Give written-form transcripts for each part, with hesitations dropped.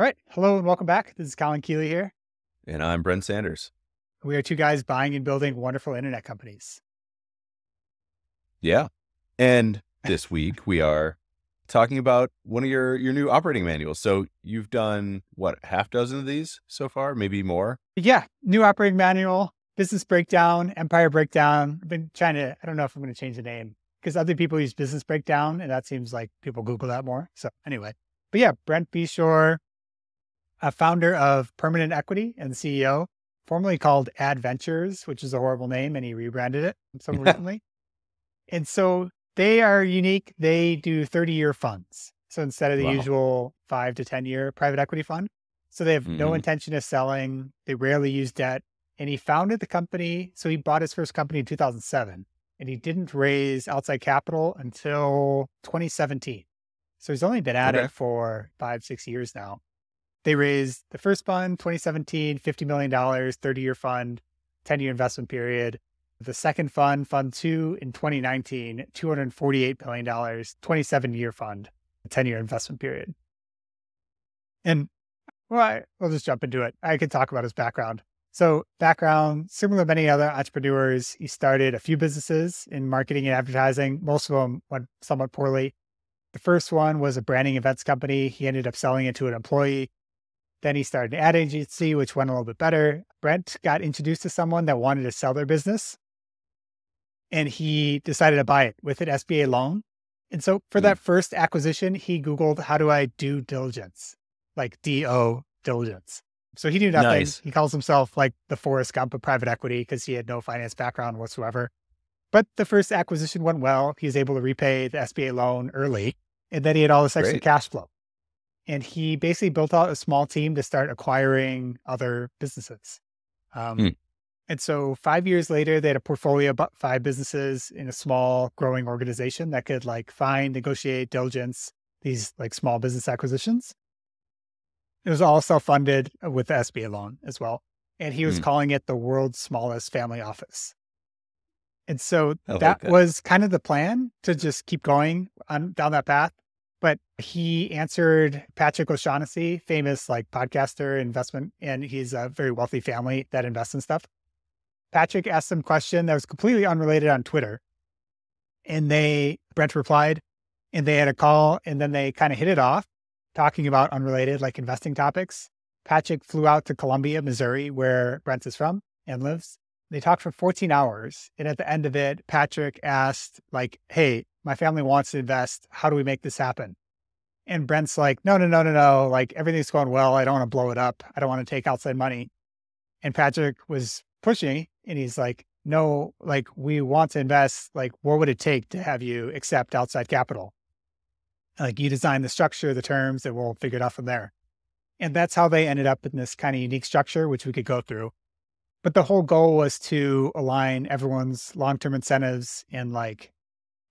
All right. Hello and welcome back. This is Colin Keeley here. And I'm Brent Sanders. We are two guys buying and building wonderful internet companies. Yeah. And this week we are talking about one of your new operating manuals. So you've done, what, half dozen of these so far, maybe more? Yeah. New operating manual, business breakdown, empire breakdown. I've been trying to, I don't know if I'm going to change the name because other people use business breakdown and that seems like people Google that more. So anyway, but yeah, Brent Beshore, a founder of Permanent Equity and CEO, formerly called Adventures, which is a horrible name, and he rebranded it so recently. And so they are unique. They do 30-year funds. So instead of the usual 5 to 10-year private equity fund. So they have no intention of selling. They rarely use debt. And he founded the company. So he bought his first company in 2007. And he didn't raise outside capital until 2017. So he's only been at it for 5-6 years now. They raised the first fund, 2017, $50 million, 30-year fund, 10-year investment period. The second fund, Fund 2 in 2019, $248 million, 27-year fund, 10-year investment period. And we'll just jump into it. I could talk about his background. So background, similar to many other entrepreneurs, he started a few businesses in marketing and advertising. Most of them went somewhat poorly. The first one was a branding events company. He ended up selling it to an employee. Then he started an ad agency, which went a little bit better. Brent got introduced to someone that wanted to sell their business. And he decided to buy it with an SBA loan. And so for that first acquisition, he Googled, how do I do diligence? Like DO diligence. So he knew nothing. Nice. He calls himself like the Forrest Gump of private equity because he had no finance background whatsoever. But the first acquisition went well. He was able to repay the SBA loan early. And then he had all this extra cash flow. And he basically built out a small team to start acquiring other businesses. And so 5 years later, they had a portfolio of about 5 businesses in a small growing organization that could like find, negotiate, diligence these like small business acquisitions. It was all self-funded with the SBA loan as well. And he was calling it the world's smallest family office. And so that was kind of the plan, to just keep going down that path. But he answered Patrick O'Shaughnessy, famous like podcaster, investment, and he's a very wealthy family that invests in stuff. Patrick asked him a question that was completely unrelated on Twitter. And Brent replied, and they had a call, and then they kind of hit it off, talking about unrelated like investing topics. Patrick flew out to Columbia, Missouri, where Brent is from and lives. They talked for 14 hours. And at the end of it, Patrick asked like, hey, my family wants to invest. How do we make this happen? And Brent's like, no. Like everything's going well. I don't want to blow it up. I don't want to take outside money. And Patrick was pushing and he's like, no, like we want to invest. Like, what would it take to have you accept outside capital? Like you design the structure, the terms, and we'll figure it out from there. And that's how they ended up in this kind of unique structure, which we could go through. But the whole goal was to align everyone's long-term incentives and like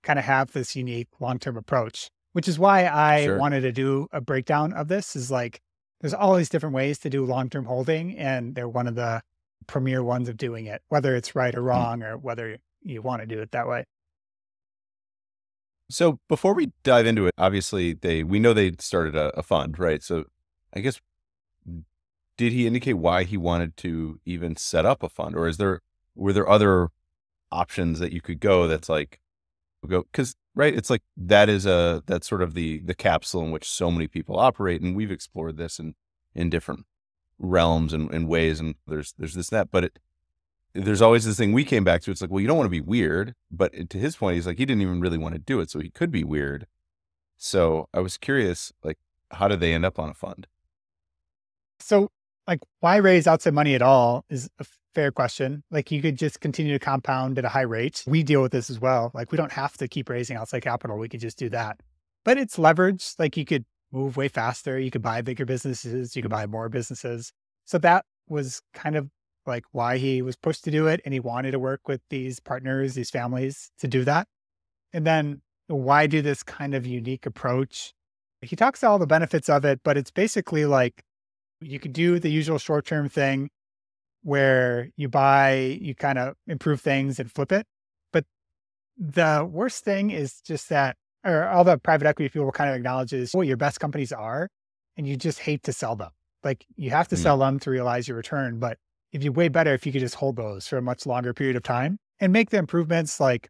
kind of have this unique long-term approach, which is why I wanted to do a breakdown of this. Is like, there's all these different ways to do long-term holding, and they're one of the premier ones of doing it, whether it's right or wrong, or whether you want to do it that way. So before we dive into it, obviously we know they started a fund, right? So I guess, did he indicate why he wanted to even set up a fund, or were there other options that you could go that's like, because right, it's like that's sort of the capsule in which so many people operate, and we've explored this in different realms and ways, and there's this that, but there's always this thing we came back to. It's like, well, you don't want to be weird, but to his point, he's like, he didn't even really want to do it, so he could be weird. So I was curious, like, how did they end up on a fund? So like, why raise outside money at all is a fair question. Like you could just continue to compound at a high rate. We deal with this as well. Like we don't have to keep raising outside capital. We could just do that. But it's leverage. Like you could move way faster. You could buy bigger businesses. You could buy more businesses. So that was kind of like why he was pushed to do it. And he wanted to work with these partners, these families to do that. And then why do this kind of unique approach? He talks all the benefits of it, but it's basically like you could do the usual short-term thing where you buy, you kind of improve things and flip it. But the worst thing is just that, or all the private equity people kind of acknowledges what your best companies are. and you just hate to sell them. Like you have to Mm. sell them to realize your return, but it'd be way better if you could just hold those for a much longer period of time and make the improvements like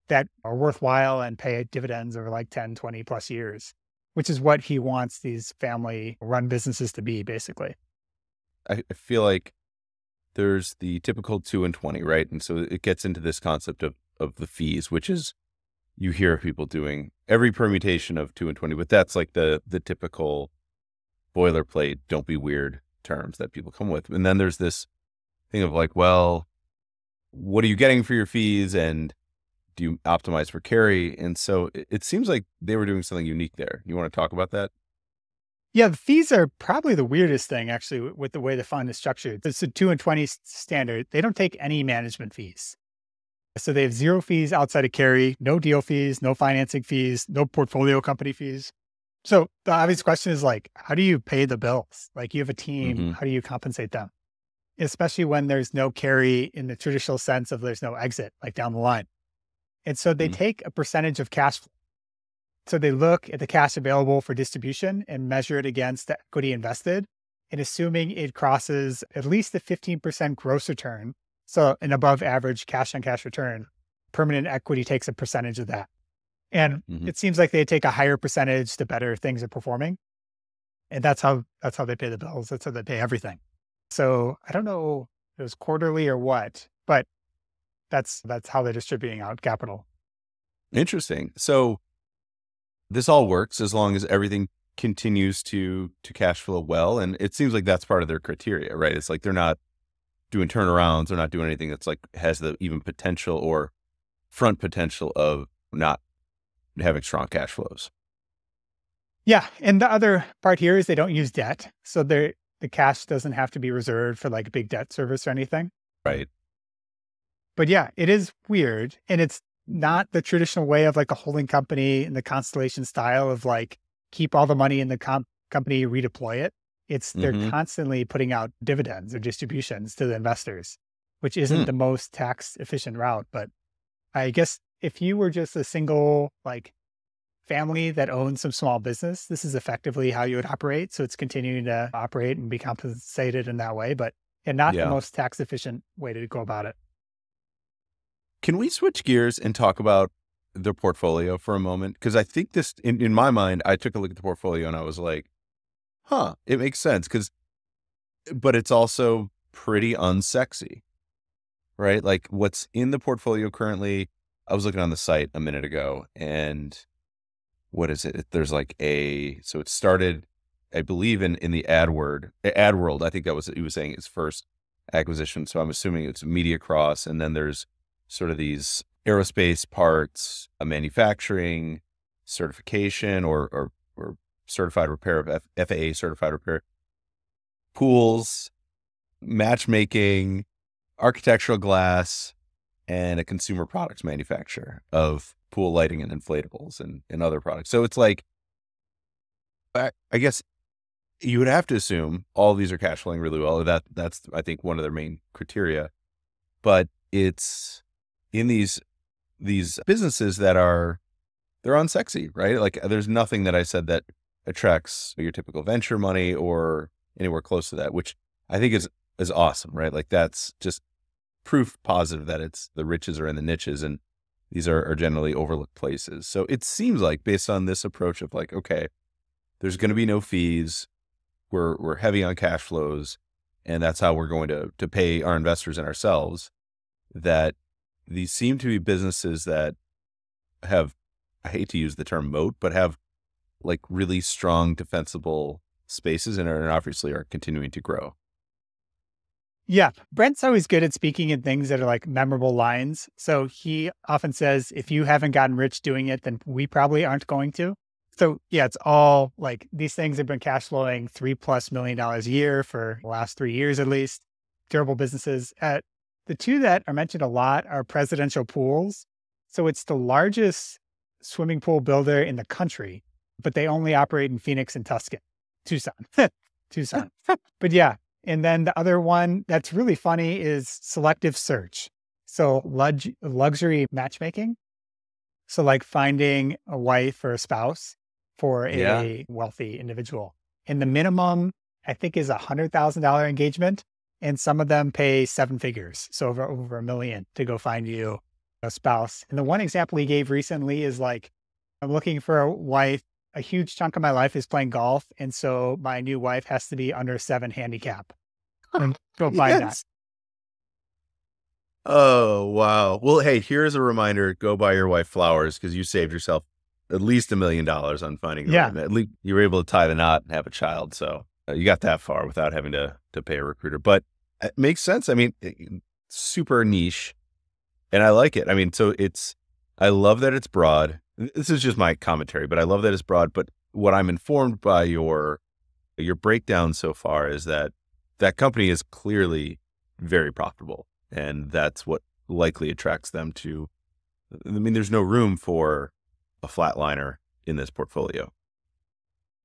that are worthwhile and pay dividends over like 10, 20 plus years, which is what he wants these family run businesses to be basically. I feel like there's the typical 2 and 20, right? And so it gets into this concept of the fees, which is you hear people doing every permutation of 2 and 20, but that's like the typical boilerplate, don't be weird terms that people come with. And then there's this thing of like, well, what are you getting for your fees? And do you optimize for carry? And so it seems like they were doing something unique there. You want to talk about that? Yeah, the fees are probably the weirdest thing actually with the way the fund is structured. It's a 2 and 20 standard. They don't take any management fees. So they have zero fees outside of carry, no deal fees, no financing fees, no portfolio company fees. So the obvious question is like, how do you pay the bills? Like you have a team, Mm-hmm. how do you compensate them? Especially when there's no carry in the traditional sense of there's no exit, like down the line. And so they Mm-hmm. take a percentage of cash flow. So they look at the cash available for distribution and measure it against the equity invested. And assuming it crosses at least a 15% gross return, so an above average cash on cash return, permanent equity takes a percentage of that. And Mm-hmm. it seems like they take a higher percentage the better things are performing. And that's how they pay the bills. That's how they pay everything. So I don't know if it was quarterly or what, but that's how they're distributing out capital. Interesting. So this all works as long as everything continues to cash flow well. And it seems like that's part of their criteria, right? It's like they're not doing turnarounds. They're not doing anything that's like has the even potential or front potential of not having strong cash flows. Yeah. And the other part here is they don't use debt. So the cash doesn't have to be reserved for like big debt service or anything. Right. But yeah, it is weird. And it's not the traditional way of like a holding company in the Constellation style of like keep all the money in the company, redeploy it. It's they're Mm-hmm. constantly putting out dividends or distributions to the investors, which isn't Hmm. the most tax efficient route. But I guess if you were just a single like family that owns some small business, this is effectively how you would operate. So it's continuing to operate and be compensated in that way, but and not the Yeah. most tax efficient way to go about it. Can we switch gears and talk about the portfolio for a moment? Because I think this, in my mind, I took a look at the portfolio and I was like, huh, it makes sense. But it's also pretty unsexy, right? Like what's in the portfolio currently, I was looking on the site a minute ago and what is it? There's like so it started, I believe in the ad world. I think that was, he was saying his first acquisition. So I'm assuming it's Media Cross. And then there's sort of these aerospace parts, a manufacturing certification or certified repair of FAA certified repair, pools, matchmaking, architectural glass, and a consumer products manufacturer of pool lighting and inflatables and other products. So it's like, I guess you would have to assume all of these are cash flowing really well. That's, I think, one of their main criteria. But it's in these businesses that they're unsexy, right? Like there's nothing that I said that attracts your typical venture money or anywhere close to that, which I think is awesome, right? Like that's just proof positive that it's the riches are in the niches and these are generally overlooked places. So it seems like based on this approach of like, okay, there's going to be no fees. We're heavy on cash flows and that's how we're going to pay our investors and ourselves, that these seem to be businesses that have, I hate to use the term moat, but have like really strong defensible spaces and obviously are continuing to grow. Yeah. Brent's always good at speaking in things that are like memorable lines. So he often says, if you haven't gotten rich doing it, then we probably aren't going to. So yeah, it's all like these things have been cash flowing $3+ million a year for the last 3 years at least. Durable businesses. The two that are mentioned a lot are presidential pools. So it's the largest swimming pool builder in the country, but they only operate in Phoenix and Tucson. Tucson. But yeah. And then the other one that's really funny is selective search. So luxury matchmaking. So like finding a wife or a spouse for Yeah. a wealthy individual. And the minimum, I think, is $100,000 engagement. And some of them pay seven figures. So over $1 million to go find you a spouse. And the one example he gave recently is like, I'm looking for a wife. A huge chunk of my life is playing golf. And so my new wife has to be under 7 handicap. And go find that. Yes. Oh, wow. Well, hey, here's a reminder. Go buy your wife flowers because you saved yourself at least $1 million on finding the right man. At least you were able to tie the knot and have a child. So you got that far without having to pay a recruiter. But it makes sense. I mean, super niche. And I like it. I mean, I love that it's broad. This is just my commentary, but I love that it's broad. But what I'm informed by your breakdown so far is that company is clearly very profitable. And that's what likely attracts them to, I mean, there's no room for a flatliner in this portfolio.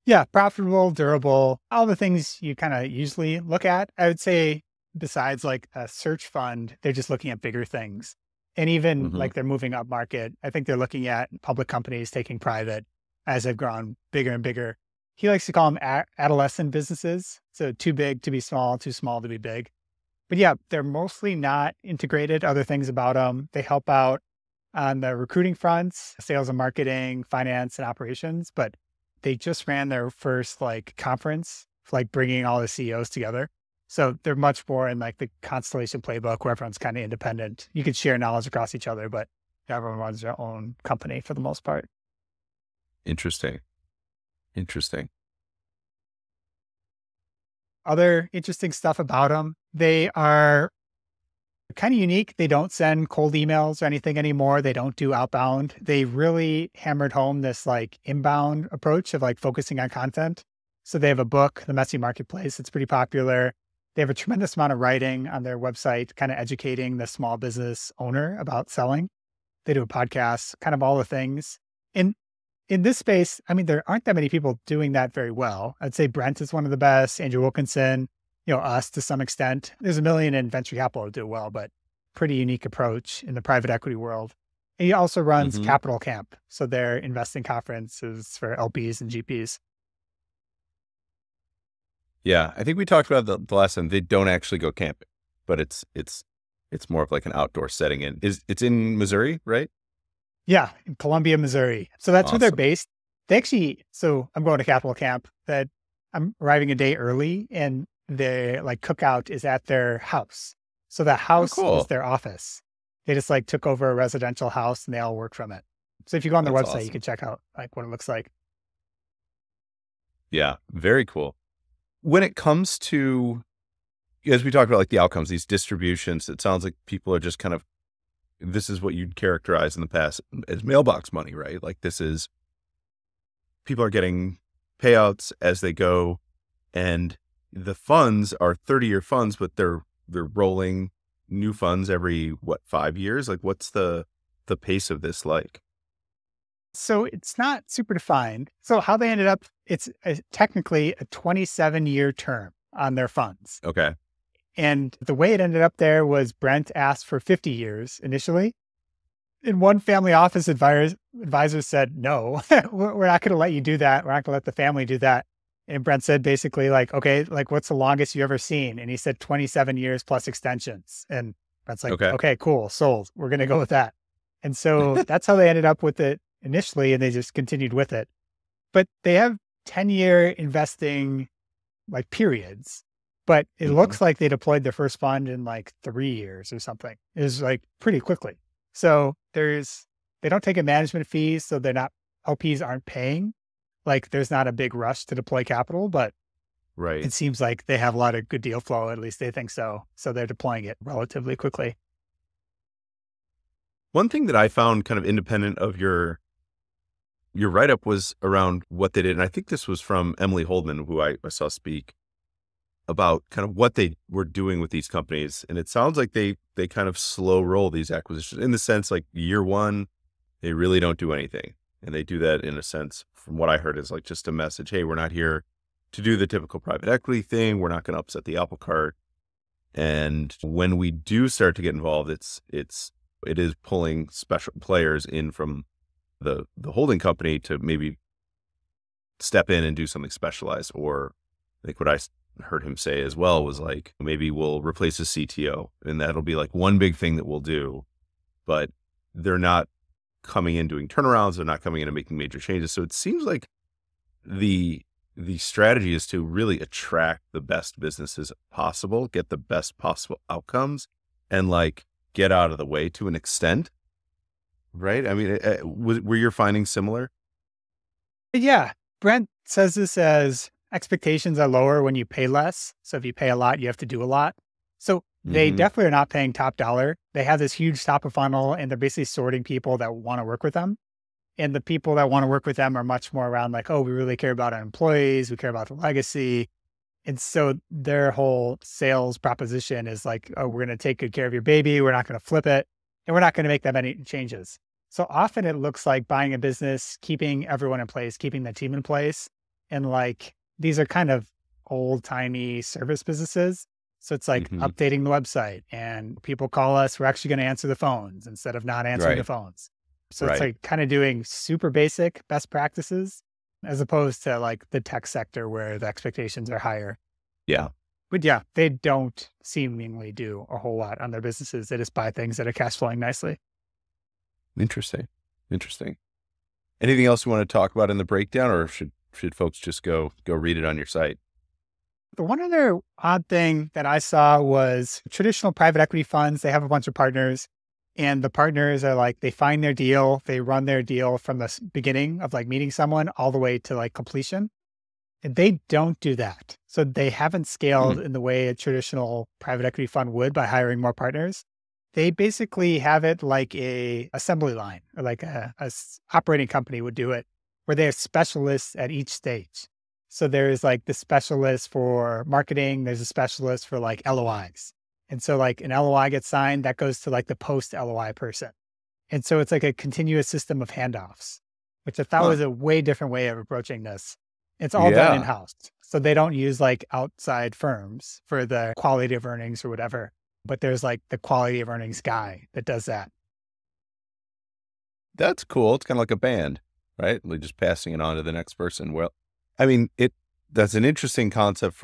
Yeah, profitable, durable, all the things you kind of usually look at. I would say besides like a search fund, they're just looking at bigger things. And even like they're moving up market. I think they're looking at public companies taking private as they've grown bigger and bigger. He likes to call them adolescent businesses. So too big to be small, too small to be big. But yeah, they're mostly not integrated. Other things about them, they help out on the recruiting fronts, sales and marketing, finance and operations. But they just ran their first like conference, like bringing all the CEOs together. So they're much more in like the Constellation playbook where everyone's kind of independent. You could share knowledge across each other, but everyone runs their own company for the most part. Interesting. Other interesting stuff about them, they are kind of unique. They don't send cold emails or anything anymore. They don't do outbound. They really hammered home this like inbound approach of like focusing on content. So they have a book, The Messy Marketplace. It's pretty popular. They have a tremendous amount of writing on their website, kind of educating the small business owner about selling. They do a podcast, kind of all the things. In this space, I mean, there aren't that many people doing that very well. I'd say Brent is one of the best, Andrew Wilkinson, us to some extent. There's a million in venture capital that do well, but pretty unique approach in the private equity world. And he also runs Capital Camp. So they're investing conferences for LPs and GPs. Yeah, I think we talked about the last time. They don't actually go camping, but it's more of like an outdoor setting. It's in Missouri, right? Yeah, in Columbia, Missouri. So that's where they're based. So I'm going to Capital Camp. That I'm arriving a day early, and their like cookout is at their house. So the house is their office. They just like took over a residential house, and they all work from it. So if you go on their website, you can check out like what it looks like. Yeah, very cool. When it comes to, as we talked about, like the outcomes, these distributions, it sounds like people are just kind of, this is what you'd characterize in the past as mailbox money, right? Like people are getting payouts as they go, and the funds are 30-year funds, but they're rolling new funds every 5 years? Like what's the pace of this like? So it's not super defined. So how they ended up, it's technically a 27-year term on their funds. Okay. And the way it ended up there was Brent asked for 50 years initially. And one family office advisor said, no, we're not going to let you do that. We're not going to let the family do that. And Brent said basically like, okay, like what's the longest you ever seen? And he said 27 years plus extensions. And Brent's like, okay, cool, sold. We're going to go with that. And so that's how they ended up with it initially, and they just continued with it. But they have 10-year investing like periods, but it looks like they deployed their first fund in like 3 years or something. It was like pretty quickly. So they don't take a management fee, so LPs aren't paying. Like there's not a big rush to deploy capital, but it seems like they have a lot of good deal flow. At least they think so. So they're deploying it relatively quickly. One thing that I found kind of independent of your write-up was around what they did. And I think this was from Emily Holdman, who I saw speak about kind of what they were doing with these companies. And it sounds like they kind of slow roll these acquisitions in the sense like year one, they really don't do anything. And they do that in a sense, from what I heard, is like just a message. Hey, we're not here to do the typical private equity thing. We're not going to upset the apple cart. And when we do start to get involved, it is pulling special players in from the holding company to maybe step in and do something specialized. Or I think what I heard him say as well was like, maybe we'll replace a CTO and that'll be like one big thing that we'll do, but they're not coming in doing turnarounds. They're not coming in and making major changes. So it seems like the strategy is to really attract the best businesses possible, get the best possible outcomes, and like get out of the way to an extent. Right? I mean, were your findings similar? Yeah. Brent says this as expectations are lower when you pay less. So if you pay a lot, you have to do a lot. So they definitely are not paying top dollar. They have this huge top of funnel and they're basically sorting people that want to work with them. And the people that want to work with them are much more around like, oh, we really care about our employees. We care about the legacy. And so their whole sales proposition is like, oh, we're going to take good care of your baby. We're not going to flip it. And we're not going to make that many changes. So often it looks like buying a business, keeping everyone in place, keeping the team in place. And like, these are kind of old timey service businesses. So it's like updating the website and people call us, we're actually going to answer the phones instead of not answering the phones. So it's like kind of doing super basic best practices as opposed to like the tech sector where the expectations are higher. Yeah. But yeah, they don't seemingly do a whole lot on their businesses. They just buy things that are cash flowing nicely. Interesting. Anything else you want to talk about in the breakdown, or should folks just go read it on your site? The one other odd thing that I saw was traditional private equity funds. They have a bunch of partners and the partners are like, they find their deal, they run their deal from the beginning of like meeting someone all the way to like completion. And they don't do that. So they haven't scaled in the way a traditional private equity fund would by hiring more partners. They basically have it like a assembly line or like a operating company would do it, where they have specialists at each stage. So there's like the specialist for marketing. There's a specialist for like LOIs. And so like an LOI gets signed, that goes to like the post LOI person. And so it's like a continuous system of handoffs, which I thought was a way different way of approaching this. It's all done in-house. So they don't use like outside firms for the quality of earnings or whatever, but there's like the quality of earnings guy that does that. That's cool. It's kind of like a band, right? Like just passing it on to the next person. Well, I mean, that's an interesting concept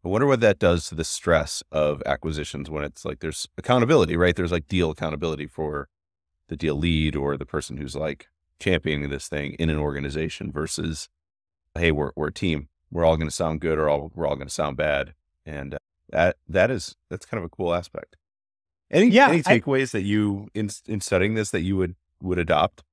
I wonder what that does to the stress of acquisitions when it's like there's accountability, right? There's like deal accountability for the deal lead or the person who's like championing this thing in an organization versus, hey, we're a team. We're all going to sound good or we're all going to sound bad. And that's kind of a cool aspect. Any takeaways that you in studying this that you would adopt?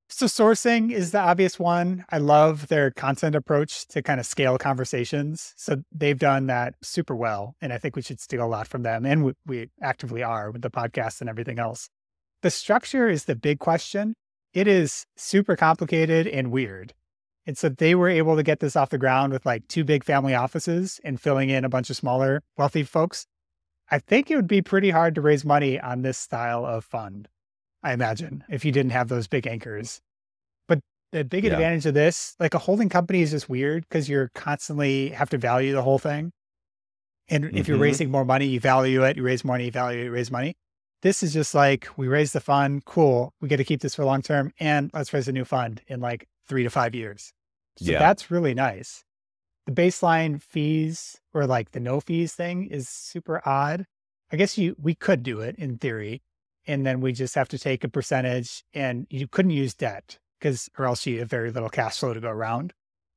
So sourcing is the obvious one. I love their content approach to kind of scale conversations. So they've done that super well. And I think we should steal a lot from them. And we actively are with the podcast and everything else. The structure is the big question. It is super complicated and weird. And so they were able to get this off the ground with like 2 big family offices and filling in a bunch of smaller wealthy folks. I think it would be pretty hard to raise money on this style of fund, I imagine, if you didn't have those big anchors. But the big advantage of this, like a holding company is just weird because you're constantly have to value the whole thing. And if you're raising more money, you value it, you raise money, you value it, you raise money. This is just like, we raise the fund, cool, we get to keep this for long term, and let's raise a new fund in like 3 to 5 years. So that's really nice. The baseline fees or like the no fees thing is super odd. I guess we could do it in theory. And then we just have to take a percentage and you couldn't use debt or else you have very little cash flow to go around.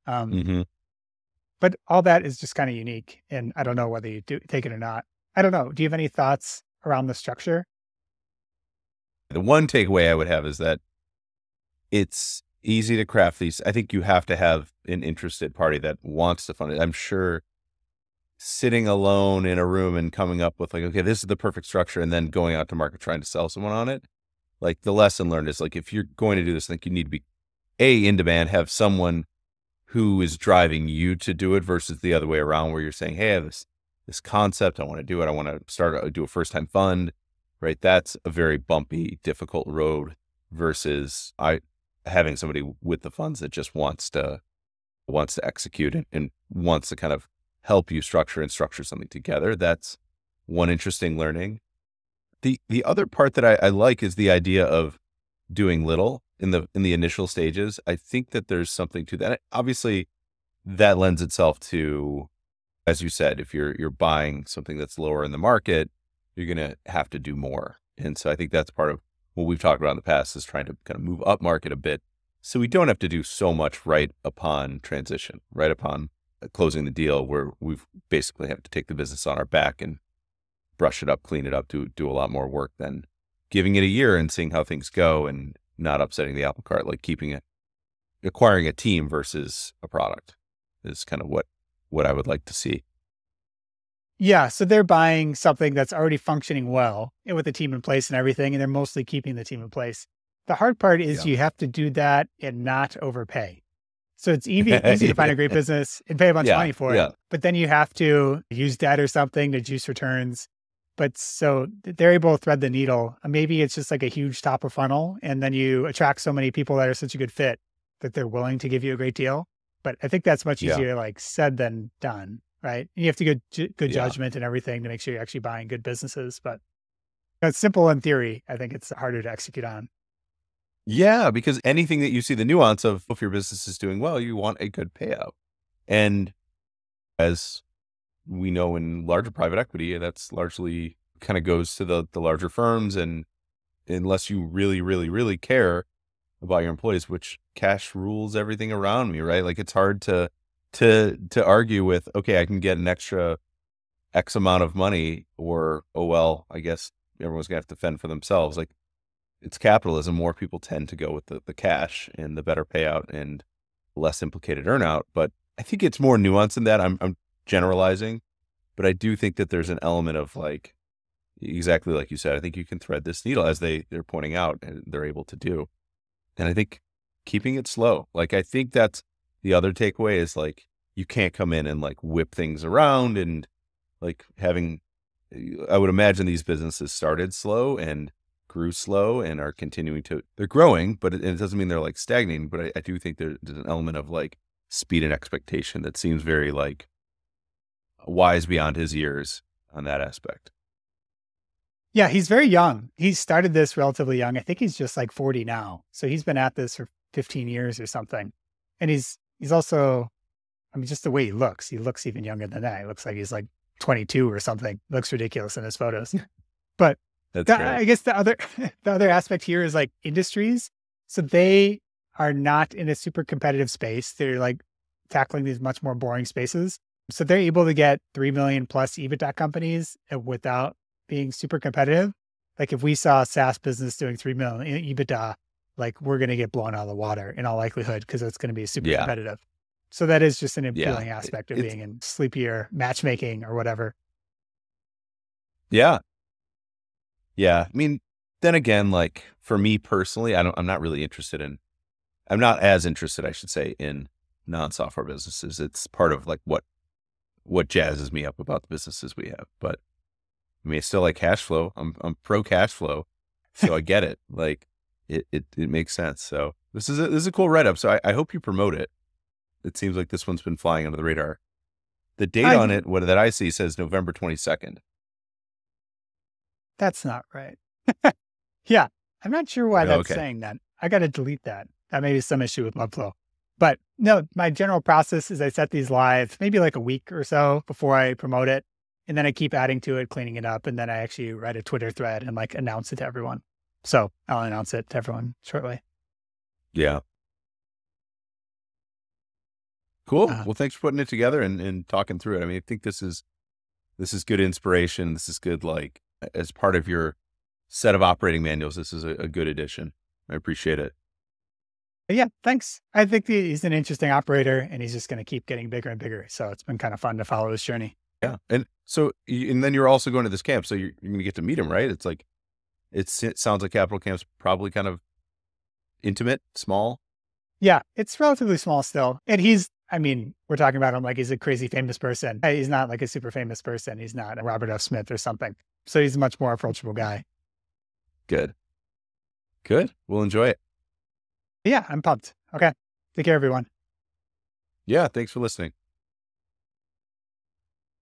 But all that is just kind of unique. And I don't know whether you take it or not. I don't know. Do you have any thoughts around the structure? The one takeaway I would have is that it's easy to craft these. I think you have to have an interested party that wants to fund it. I'm sure sitting alone in a room and coming up with like, okay, this is the perfect structure, and then going out to market trying to sell someone on it. Like the lesson learned is like, if you're going to do this, I think you need to be in demand, have someone who is driving you to do it versus the other way around where you're saying, hey, I have this concept. I want to do it. I want to do a first time fund, right? That's a very bumpy, difficult road versus having somebody with the funds that just wants to execute it and wants to kind of help you structure something together. That's one interesting learning. The other part that I like is the idea of doing little in the initial stages. I think that there's something to that. Obviously, that lends itself to, as you said, if you're buying something that's lower in the market, you're going to have to do more. And so I think that's part of what we've talked about in the past, is trying to kind of move up market a bit, so we don't have to do so much right upon transition, right upon closing the deal, where we've basically have to take the business on our back and brush it up, clean it up, do a lot more work than giving it a year and seeing how things go and not upsetting the apple cart, like acquiring a team versus a product is kind of what I would like to see. Yeah. So they're buying something that's already functioning well and with the team in place and everything, and they're mostly keeping the team in place. The hard part is you have to do that and not overpay. So it's easy to find a great business and pay a bunch of money for it, but then you have to use debt or something to juice returns. But so they're able to thread the needle. Maybe it's just like a huge top of funnel, and then you attract so many people that are such a good fit that they're willing to give you a great deal. But I think that's much easier like said than done, right? And you have to good judgment and everything to make sure you're actually buying good businesses. But it's simple in theory. I think it's harder to execute on. Yeah, because anything that you see the nuance of, if your business is doing well, you want a good payout. And as we know in larger private equity, that's largely kind of goes to the larger firms. And unless you really, really, really care about your employees, which cash rules everything around me, right? Like, it's hard to argue with, okay, I can get an extra X amount of money, or, oh, well, I guess everyone's gonna have to fend for themselves. Like, it's capitalism. More people tend to go with the cash and the better payout and less implicated earnout. But I think it's more nuanced than that. I'm generalizing, but I do think that there's an element of, like, exactly like you said, I think you can thread this needle, as they're pointing out and they're able to do. And I think keeping it slow, like, I think that's the other takeaway, is like, you can't come in and like whip things around and like I would imagine these businesses started slow and grew slow and are continuing they're growing, but it doesn't mean they're like stagnating. But I do think there's an element of like speed and expectation that seems very like wise beyond his years on that aspect. Yeah, he's very young. He started this relatively young. I think he's just like 40 now. So he's been at this for 15 years or something. And he's also, I mean, just the way he looks even younger than that. He looks like he's like 22 or something. Looks ridiculous in his photos. But I guess the other aspect here is like industries. So they are not in a super competitive space. They're like tackling these much more boring spaces. So they're able to get 3 million plus EBITDA companies without being super competitive. Like, if we saw a SaaS business doing 3 million EBITDA, like, we're going to get blown out of the water in all likelihood, because it's going to be super competitive. So that is just an appealing aspect of being in sleepier matchmaking or whatever. Yeah. Yeah. I mean, then again, like, for me personally, I'm not as interested, I should say, in non-software businesses. It's part of like what jazzes me up about the businesses we have. But I mean, I still like cash flow. I'm pro cash flow. So I get it. Like, it makes sense. So this is a cool write-up. So I hope you promote it. It seems like this one's been flying under the radar. The date on it, that I see, says November 22nd. That's not right. Yeah. I'm not sure why that's saying that. I got to delete that. That may be some issue with Webflow. But no, my general process is I set these live maybe like a week or so before I promote it. And then I keep adding to it, cleaning it up. And then I actually write a Twitter thread and like announce it to everyone. So I'll announce it to everyone shortly. Yeah. Cool. Well, thanks for putting it together and talking through it. I mean, I think this is good inspiration. This is good, like, as part of your set of operating manuals. This is a good addition. I appreciate it. Yeah, thanks. I think he's an interesting operator, and he's just going to keep getting bigger and bigger. So it's been kind of fun to follow his journey. Yeah. And so, and then you're also going to this camp. So you're going to get to meet him, right? It's like, it sounds like Capital Camp's probably kind of intimate, small. Yeah, it's relatively small still. And we're talking about him like he's a crazy famous person. He's not like a super famous person. He's not a Robert F. Smith or something. So he's a much more approachable guy. Good. We'll enjoy it. Yeah, I'm pumped. Okay. Take care, everyone. Yeah. Thanks for listening.